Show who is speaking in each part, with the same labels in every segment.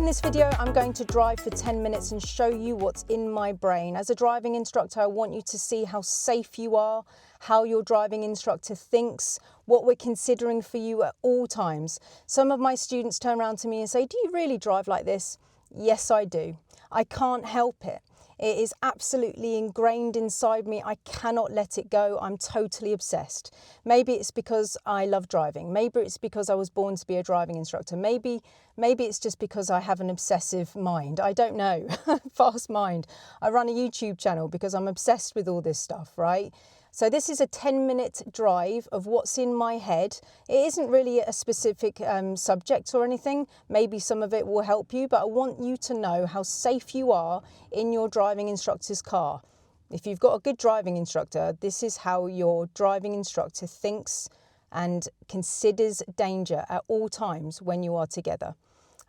Speaker 1: In this video, I'm going to drive for 10 minutes and show you what's in my brain. As a driving instructor, I want you to see how safe you are, how your driving instructor thinks, what we're considering for you at all times. Some of my students turn around to me and say, "Do you really drive like this?" Yes, I do. I can't help it. It is absolutely ingrained inside me. I cannot let it go. I'm totally obsessed. Maybe it's because I love driving. Maybe it's because I was born to be a driving instructor. Maybe it's just because I have an obsessive mind. I don't know. Fast mind. I run a YouTube channel because I'm obsessed with all this stuff, right? So this is a 10-minute drive of what's in my head. It isn't really a specific subject or anything. Maybe some of it will help you, but I want you to know how safe you are in your driving instructor's car. If you've got a good driving instructor, this is how your driving instructor thinks and considers danger at all times when you are together.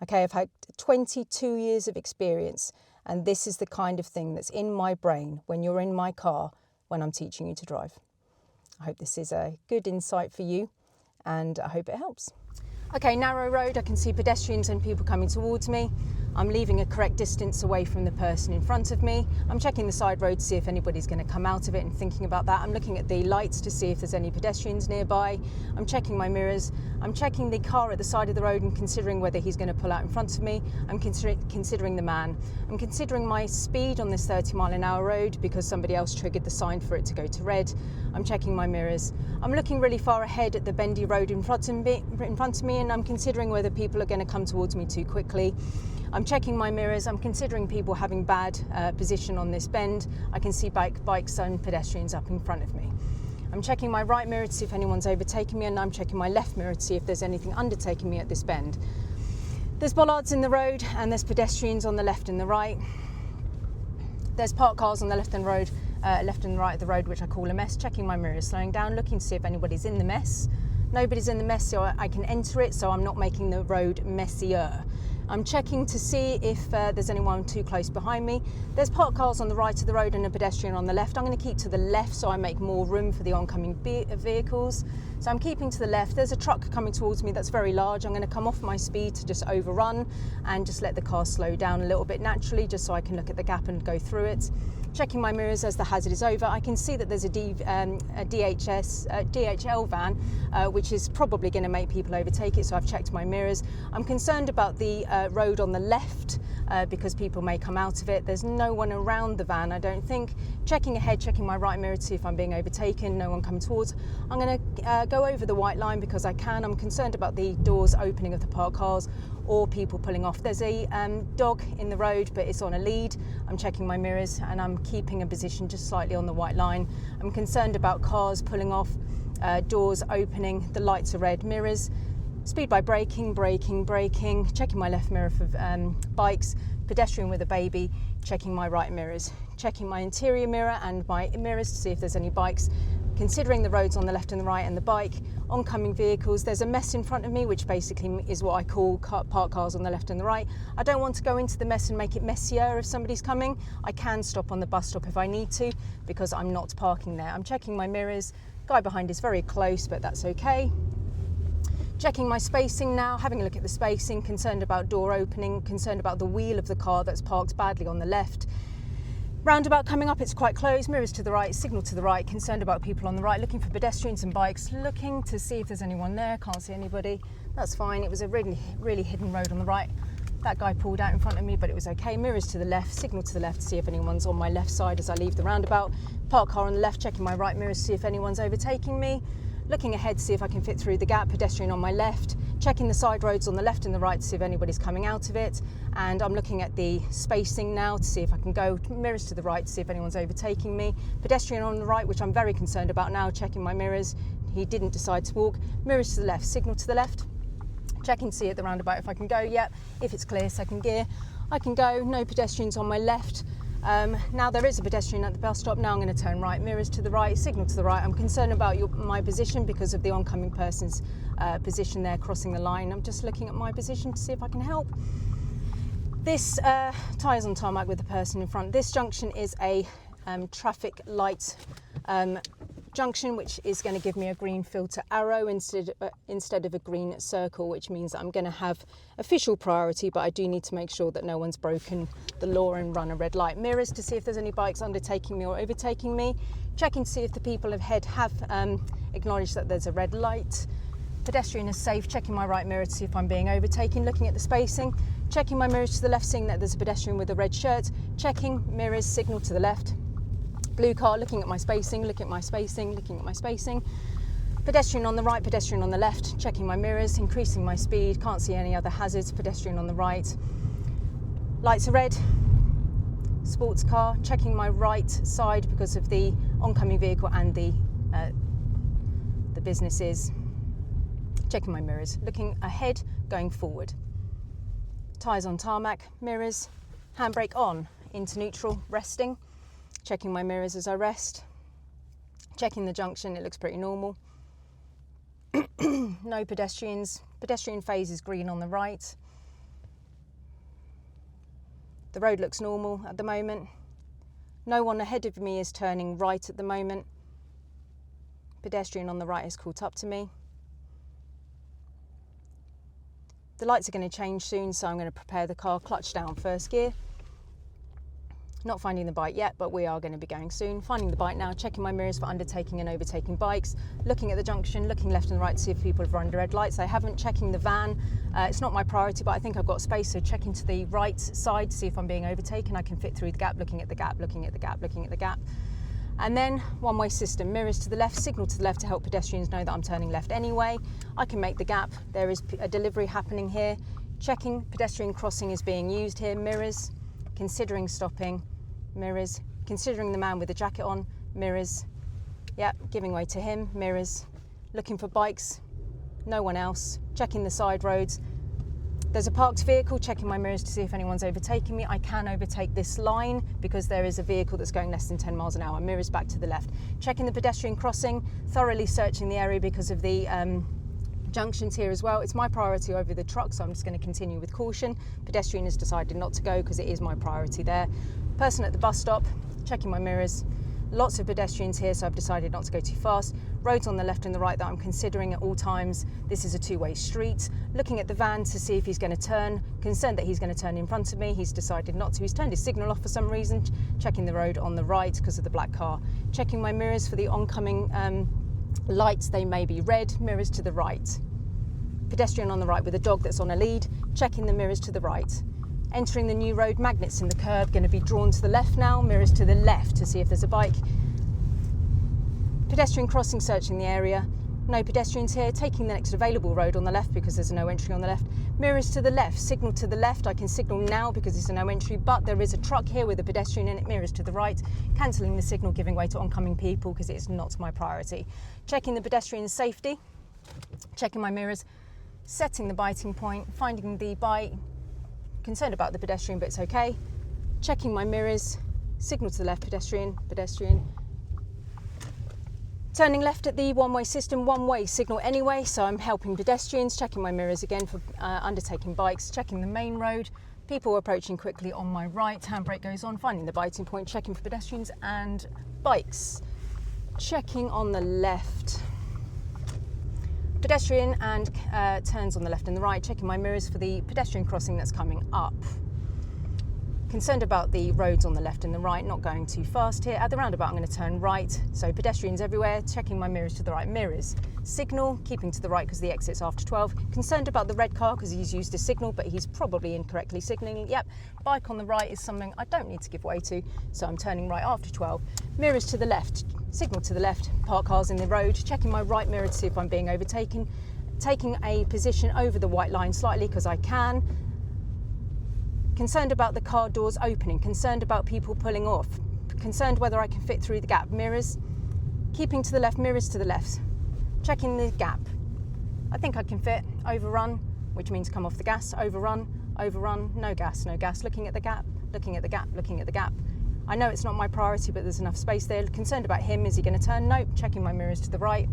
Speaker 1: Okay, I've had 22 years of experience, and this is the kind of thing that's in my brain when you're in my car when I'm teaching you to drive. I hope this is a good insight for you, and I hope it helps. Okay, narrow road, I can see pedestrians and people coming towards me. I'm leaving a correct distance away from the person in front of me. I'm checking the side road to see if anybody's going to come out of it and thinking about that. I'm looking at the lights to see if there's any pedestrians nearby. I'm checking my mirrors. I'm checking the car at the side of the road and considering whether he's going to pull out in front of me. I'm considering the man. I'm considering my speed on this 30-mile-an-hour road because somebody else triggered the sign for it to go to red. I'm checking my mirrors. I'm looking really far ahead at the bendy road in front of me, and I'm considering whether people are going to come towards me too quickly. I'm checking my mirrors. I'm considering people having bad position on this bend. I can see bikes and pedestrians up in front of me. I'm checking my right mirror to see if anyone's overtaking me, and I'm checking my left mirror to see if there's anything undertaking me at this bend. There's bollards in the road and there's pedestrians on the left and the right. There's parked cars on the left and right of the road, which I call a mess. Checking my mirrors, slowing down, looking to see if anybody's in the mess. Nobody's in the mess, so I can enter it, so I'm not making the road messier. I'm checking to see if there's anyone too close behind me. There's parked cars on the right of the road and a pedestrian on the left. I'm going to keep to the left so I make more room for the oncoming vehicles. So I'm keeping to the left. There's a truck coming towards me that's very large. I'm going to come off my speed to just overrun and just let the car slow down a little bit naturally, just so I can look at the gap and go through it. Checking my mirrors as the hazard is over. I can see that there's a DHL van, which is probably going to make people overtake it, so I've checked my mirrors. I'm concerned about the road on the left because people may come out of it. There's no one around the van, I don't think. Checking ahead, checking my right mirror to see if I'm being overtaken, no one coming towards. I'm going to go over the white line because I can. I'm concerned about the doors opening of the parked cars or people pulling off. There's a dog in the road, but it's on a lead. I'm checking my mirrors and I'm keeping a position just slightly on the white line. I'm concerned about cars pulling off, doors opening, the lights are red, mirrors. Speed by braking, checking my left mirror for bikes, pedestrian with a baby, checking my right mirrors, checking my interior mirror and my mirrors to see if there's any bikes, considering the roads on the left and the right and the bike, oncoming vehicles. There's a mess in front of me, which basically is what I call parked cars on the left and the right. I don't want to go into the mess and make it messier if somebody's coming. I can stop on the bus stop if I need to because I'm not parking there. I'm checking my mirrors. Guy behind is very close, but that's okay. Checking my spacing now, having a look at the spacing, concerned about door opening, concerned about the wheel of the car that's parked badly on the left. Roundabout coming up, it's quite close, mirrors to the right, signal to the right, concerned about people on the right, looking for pedestrians and bikes, looking to see if there's anyone there, can't see anybody. That's fine, it was a really hidden road on the right. That guy pulled out in front of me, but it was okay. Mirrors to the left, signal to the left to see if anyone's on my left side as I leave the roundabout. Parked car on the left, checking my right mirrors to see if anyone's overtaking me. Looking ahead to see if I can fit through the gap, pedestrian on my left, checking the side roads on the left and the right to see if anybody's coming out of it. And I'm looking at the spacing now to see if I can go, mirrors to the right to see if anyone's overtaking me. Pedestrian on the right, which I'm very concerned about now, checking my mirrors. He didn't decide to walk. Mirrors to the left, signal to the left. Checking to see at the roundabout if I can go. Yep, if it's clear, second gear. I can go, no pedestrians on my left. Now there is a pedestrian at the bus stop. Now I'm going to turn right, mirrors to the right, signal to the right. I'm concerned about my position because of the oncoming person's position there crossing the line. I'm just looking at my position to see if I can help. This tyres on tarmac with the person in front. This junction is a traffic light junction, which is going to give me a green filter arrow instead of a green circle, which means that I'm going to have official priority, but I do need to make sure that no one's broken the law and run a red light. Mirrors to see if there's any bikes undertaking me or overtaking me. Checking to see if the people ahead have acknowledged that there's a red light. Pedestrian is safe. Checking my right mirror to see if I'm being overtaken. Looking at the spacing. Checking my mirrors to the left, seeing that there's a pedestrian with a red shirt. Checking mirrors, signal to the left. Blue car, looking at my spacing, looking at my spacing, looking at my spacing. Pedestrian on the right, pedestrian on the left. Checking my mirrors, increasing my speed. Can't see any other hazards. Pedestrian on the right. Lights are red. Sports car. Checking my right side because of the oncoming vehicle and the businesses. Checking my mirrors. Looking ahead, going forward. Tyres on tarmac, mirrors, handbrake on, into neutral, resting. Checking my mirrors as I rest. Checking the junction, it looks pretty normal. No pedestrians. Pedestrian phase is green on the right. The road looks normal at the moment. No one ahead of me is turning right at the moment. Pedestrian on the right has caught up to me. The lights are going to change soon, so I'm going to prepare the car, clutch down, first gear. Not finding the bike yet, but we are going to be going soon. Finding the bike now, checking my mirrors for undertaking and overtaking bikes, looking at the junction, looking left and right to see if people have run red lights. I haven't. Checking the van. It's not my priority, but I think I've got space, so checking to the right side to see if I'm being overtaken. I can fit through the gap, looking at the gap, looking at the gap, looking at the gap. And then one-way system, mirrors to the left, signal to the left to help pedestrians know that I'm turning left anyway. I can make the gap. There is a delivery happening here. Checking pedestrian crossing is being used here, mirrors, considering stopping, mirrors, considering the man with the jacket on, mirrors, yep, giving way to him, mirrors, looking for bikes, no one else, checking the side roads. There's a parked vehicle, checking my mirrors to see if anyone's overtaking me. I can overtake this line because there is a vehicle that's going less than 10 miles an hour. Mirrors back to the left. Checking the pedestrian crossing, thoroughly searching the area because of the junctions here as well. It's my priority over the truck, so I'm just going to continue with caution. Pedestrian has decided not to go because it is my priority there. Person at the bus stop, checking my mirrors. Lots of pedestrians here, so I've decided not to go too fast. Roads on the left and the right that I'm considering at all times. This is a two-way street. Looking at the van to see if he's going to turn. Concerned that he's going to turn in front of me. He's decided not to. He's turned his signal off for some reason. Checking the road on the right because of the black car. Checking my mirrors for the oncoming lights. They may be red. Mirrors to the right. Pedestrian on the right with a dog that's on a lead. Checking the mirrors to the right. Entering the new road, magnets in the curb, going to be drawn to the left now, mirrors to the left to see if there's a bike. Pedestrian crossing, searching the area. No pedestrians here, taking the next available road on the left because there's no entry on the left. Mirrors to the left, signal to the left. I can signal now because there's no entry, but there is a truck here with a pedestrian in it. Mirrors to the right, cancelling the signal, giving way to oncoming people because it's not my priority. Checking the pedestrian safety, checking my mirrors, setting the biting point, finding the bite. Concerned about the pedestrian, but it's okay. Checking my mirrors, signal to the left, pedestrian, pedestrian. Turning left at the one-way system, one-way signal anyway, so I'm helping pedestrians. Checking my mirrors again for undertaking bikes. Checking the main road, people approaching quickly on my right. Handbrake goes on, finding the biting point, checking for pedestrians and bikes. Checking on the left. Pedestrian and turns on the left and the right, checking my mirrors for the pedestrian crossing that's coming up. Concerned about the roads on the left and the right, not going too fast here. At the roundabout, I'm going to turn right, so pedestrians everywhere, checking my mirrors to the right, mirrors. Signal, keeping to the right because the exit's after 12. Concerned about the red car because he's used a signal, but he's probably incorrectly signalling. Yep, bike on the right is something I don't need to give way to, so I'm turning right after 12. Mirrors to the left. Signal to the left, park cars in the road, checking my right mirror to see if I'm being overtaken, taking a position over the white line slightly because I can. Concerned about the car doors opening, concerned about people pulling off, concerned whether I can fit through the gap. Mirrors, keeping to the left, mirrors to the left, checking the gap. I think I can fit, overrun, which means come off the gas, overrun, overrun, no gas, no gas, looking at the gap, looking at the gap, looking at the gap. I know it's not my priority, but there's enough space there. Concerned about him, is he going to turn? Nope, checking my mirrors to the right.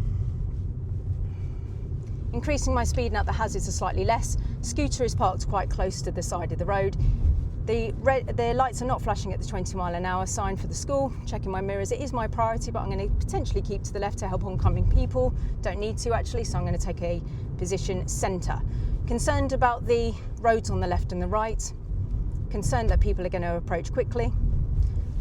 Speaker 1: Increasing my speed now that the hazards are slightly less. Scooter is parked quite close to the side of the road. The lights are not flashing at the 20-mile-an-hour sign for the school. Checking my mirrors. It is my priority, but I'm going to potentially keep to the left to help oncoming people. Don't need to actually, so I'm going to take a position centre. Concerned about the roads on the left and the right. Concerned that people are going to approach quickly.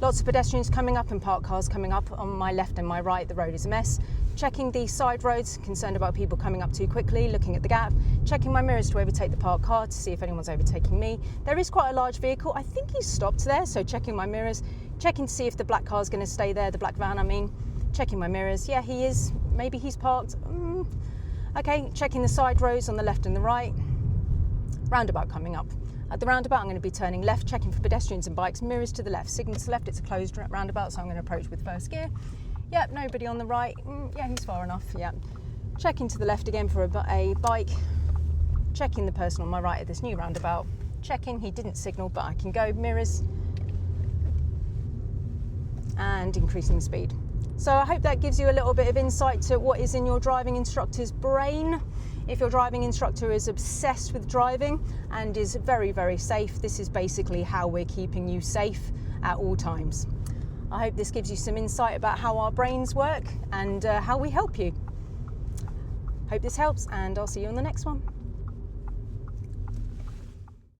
Speaker 1: Lots of pedestrians coming up and parked cars coming up on my left and my right. The road is a mess. Checking the side roads, concerned about people coming up too quickly, looking at the gap. Checking my mirrors to overtake the parked car to see if anyone's overtaking me. There is quite a large vehicle. I think he's stopped there, so checking my mirrors. Checking to see if the black car's going to stay there, the black van I mean. Checking my mirrors. Yeah, he is. Maybe he's parked. Okay, checking the side roads on the left and the right. Roundabout coming up. At the roundabout, I'm going to be turning left, checking for pedestrians and bikes, mirrors to the left, signal to the left, it's a closed roundabout, so I'm going to approach with first gear. Yep, nobody on the right. Yeah, he's far enough, yep. Checking to the left again for a bike. Checking the person on my right at this new roundabout. Checking, he didn't signal, but I can go, mirrors. And increasing the speed. So I hope that gives you a little bit of insight to what is in your driving instructor's brain. If your driving instructor is obsessed with driving and is very, very safe, this is basically how we're keeping you safe at all times. I hope this gives you some insight about how our brains work and how we help you. Hope this helps, and I'll see you on the next one.